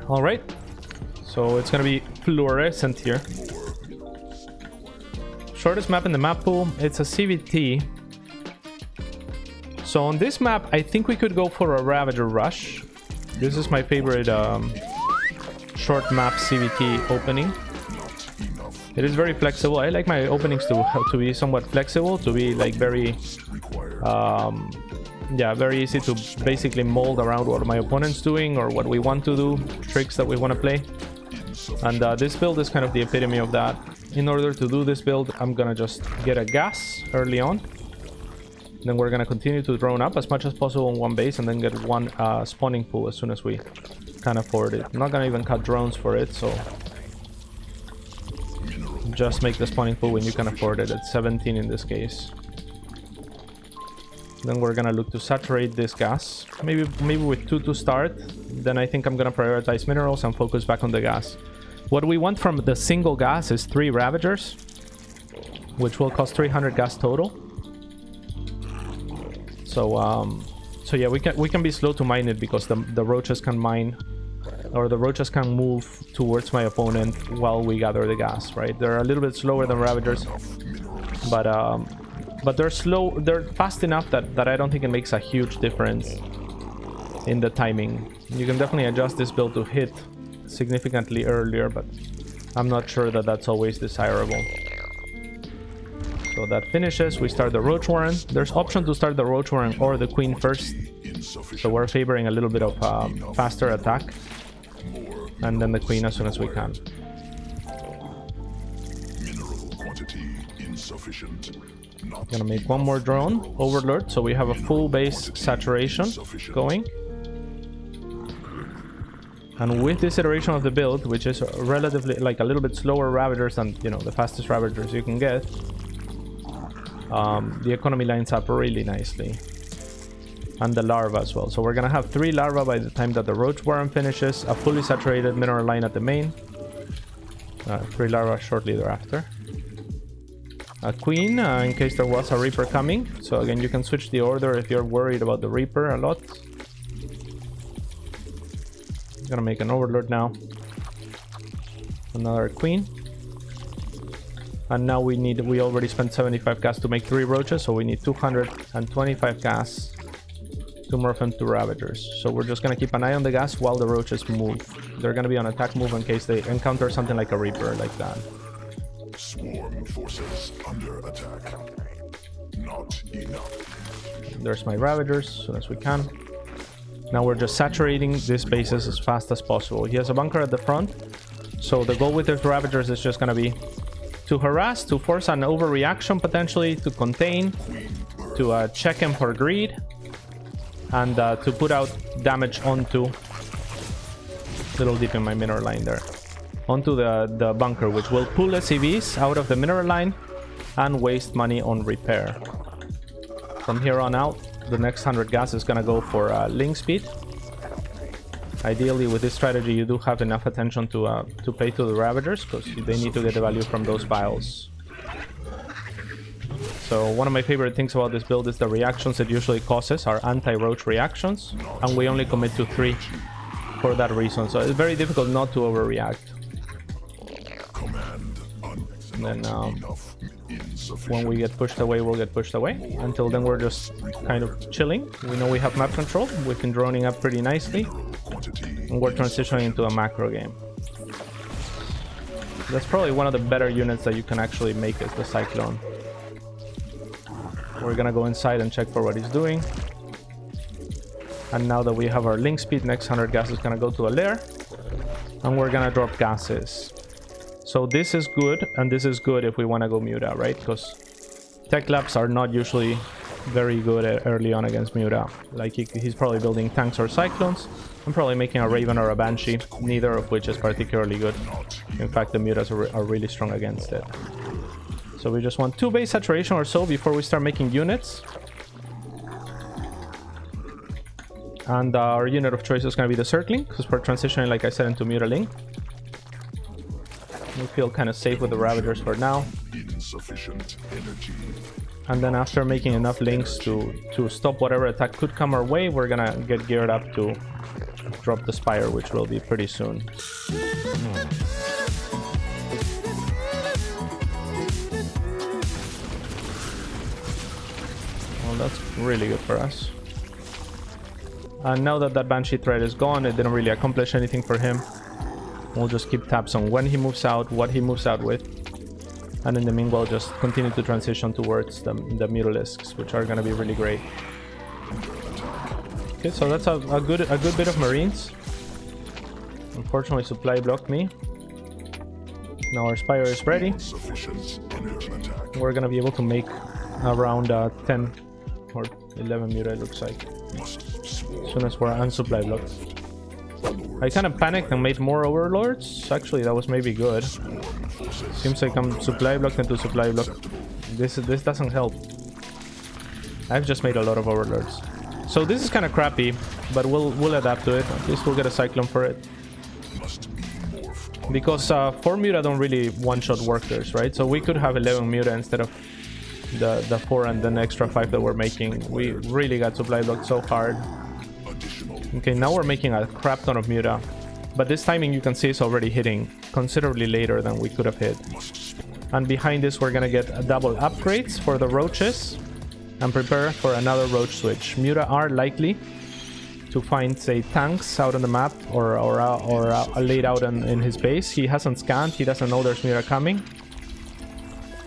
All right. So it's gonna be fluorescent here. Shortest map in the map pool. It's a CVT. So on this map, I think we could go for a Ravager Rush. This is my favorite short map CVT opening. It is very flexible. I like my openings to be somewhat flexible, to be like very, yeah, very easy to basically mold around what my opponent's doing or what we want to do, tricks that we want to play. And this build is kind of the epitome of that. In order to do this build, I'm gonna just get a gas early on. Then we're gonna continue to drone up as much as possible on one base and then get one spawning pool as soon as we can afford it. I'm not gonna even cut drones for it, so just make the spawning pool when you can afford it, at 17 in this case. Then we're gonna look to saturate this gas, maybe with 2 to start. Then I think I'm gonna prioritize minerals and focus back on the gas. What we want from the single gas is 3 Ravagers, which will cost 300 gas total. So yeah, we can be slow to mine it because the roaches can mine, or the roaches can move towards my opponent while we gather the gas, right? They're a little bit slower than Ravagers, but they're slow. They're fast enough that I don't think it makes a huge difference in the timing. You can definitely adjust this build to hit significantly earlier, but I'm not sure that that's always desirable. So that finishes. We start the Roach Warren. There's option to start the Roach Warren or the Queen first. So we're favoring a little bit of faster attack. And then the Queen as soon as we can. Gonna make one more drone, Overlord, so we have a full base saturation going. And with this iteration of the build, which is relatively like a little bit slower Ravagers than, you know, the fastest Ravagers you can get, the economy lines up really nicely. And the larva as well. So we're gonna have 3 larva by the time that the Roach Warren finishes, a fully saturated mineral line at the main, 3 larva shortly thereafter. A Queen, in case there was a Reaper coming. So again, you can switch the order if you're worried about the Reaper a lot. I'm gonna make an Overlord now. Another Queen. And now we already spent 75 gas to make 3 roaches, so we need 225 gas to morph them to Ravagers. So we're just gonna keep an eye on the gas while the roaches move. They're gonna be on attack move in case they encounter something like a Reaper like that. Swarm forces under attack. Not enough. There's my Ravagers as soon as we can. Now we're just saturating these bases as fast as possible. He has a bunker at the front, so the goal with the Ravagers is just gonna be to harass, to force an overreaction potentially, to contain, to check him for greed, and to put out damage onto, little deep in my mineral line there, onto the bunker, which will pull SCVs out of the mineral line and waste money on repair. From here on out, the next 100 gas is gonna go for link speed. Ideally, with this strategy, you do have enough attention to play to the Ravagers, because they need to get the value from those piles. So one of my favorite things about this build is the reactions it usually causes are anti-roach reactions, and we only commit to 3 for that reason. So it's very difficult not to overreact. And then when we get pushed away, we'll get pushed away. Until then, we're just kind of chilling. We know we have map control. We've been droning up pretty nicely. And we're transitioning into a macro game. That's probably one of the better units that you can actually make is the Cyclone. We're gonna go inside and check for what he's doing. And now that we have our link speed, next 100 gas is gonna go to a lair. And we're gonna drop gases. So this is good, and this is good if we want to go Muta, right? Because Tech Labs are not usually very good early on against Muta. Like he's probably building tanks or cyclones. I'm probably making a Raven or a Banshee, neither of which is particularly good. In fact, the Mutas are really strong against it. So we just want 2 base saturation or so before we start making units. And our unit of choice is going to be the Circling, because we're transitioning, like I said, into Muta Link. We feel kind of safe with the Ravagers for now. And then after making enough links to stop whatever attack could come our way, we're gonna get geared up to drop the Spire, which will be pretty soon. Well, that's really good for us. And now that that Banshee threat is gone, it didn't really accomplish anything for him. We'll just keep tabs on when he moves out, what he moves out with. And in the meanwhile, just continue to transition towards the Mutalisks, which are going to be really great. Okay, so that's a good bit of Marines. Unfortunately, supply blocked me. Now our Spire is ready. We're going to be able to make around 10 or 11 Muta, it looks like. As soon as we're unsupply blocked. I kind of panicked and made more Overlords. Actually, that was maybe good. Seems like I'm supply blocked into supply blocked. This doesn't help. I've just made a lot of Overlords. So this is kind of crappy, but we'll adapt to it. At least we'll get a Cyclone for it. Because 4 Muta don't really one-shot workers, right? So we could have 11 Muta instead of the 4 and then extra 5 that we're making. We really got supply blocked so hard. Okay, now we're making a crap ton of Muta. But this timing, you can see, is already hitting considerably later than we could have hit. And behind this, we're gonna get double upgrades for the Roaches and prepare for another Roach switch. Muta are likely to find, say, tanks out on the map or laid out in his base. He hasn't scanned. He doesn't know there's Muta coming.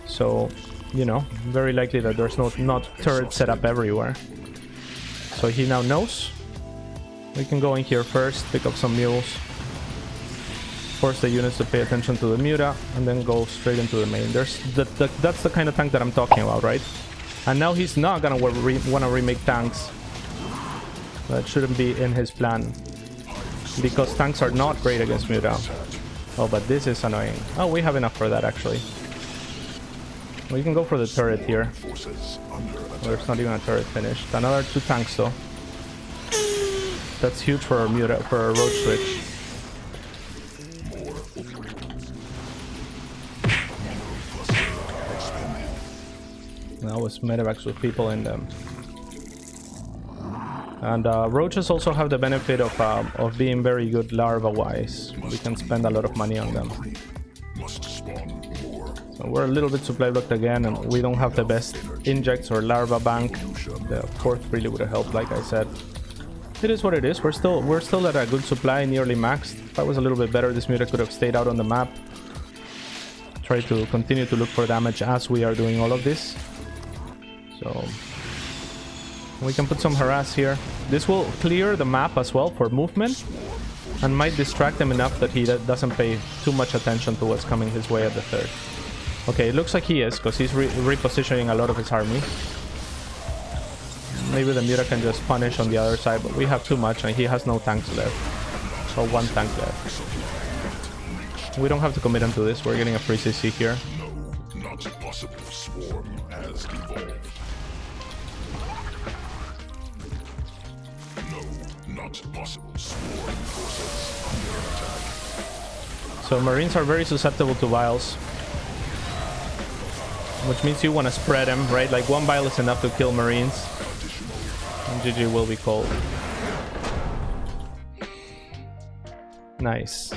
So, you know, very likely that there's not turrets set up everywhere. So he now knows. We can go in here first, pick up some mules, force the units to pay attention to the Muta, and then go straight into the main. That's the kind of tank that I'm talking about, right? And now he's not gonna want to remake tanks. That shouldn't be in his plan, because tanks are not great against Muta. Oh, but this is annoying. Oh, we have enough for that, actually. We can go for the turret here. There's not even a turret finished. Another 2 tanks, though. That's huge for our Muta, for our Roach switch. That was medevacs with people in them. And Roaches also have the benefit of being very good larva-wise. We can spend a lot of money on them. So we're a little bit supply blocked again, and we don't have the best injects or larva bank. The 4th really would have helped, like I said. It is what it is. We're still at a good supply, nearly maxed. If I was a little bit better, this Muta could have stayed out on the map. Try to continue to look for damage as we are doing all of this. So we can put some harass here. This will clear the map as well for movement, and might distract him enough that he doesn't pay too much attention to what's coming his way at the 3rd. Okay, it looks like he is, because he's repositioning a lot of his army. Maybe the Muta can just punish on the other side, but we have too much and he has no tanks left. So 1 tank left. We don't have to commit into this. We're getting a free CC here. No, not possible. Swarm has evolved. No, not possible. Swarm forces under attack. So Marines are very susceptible to vials, which means you want to spread them, right? Like 1 vial is enough to kill Marines. And GG will be called. Nice.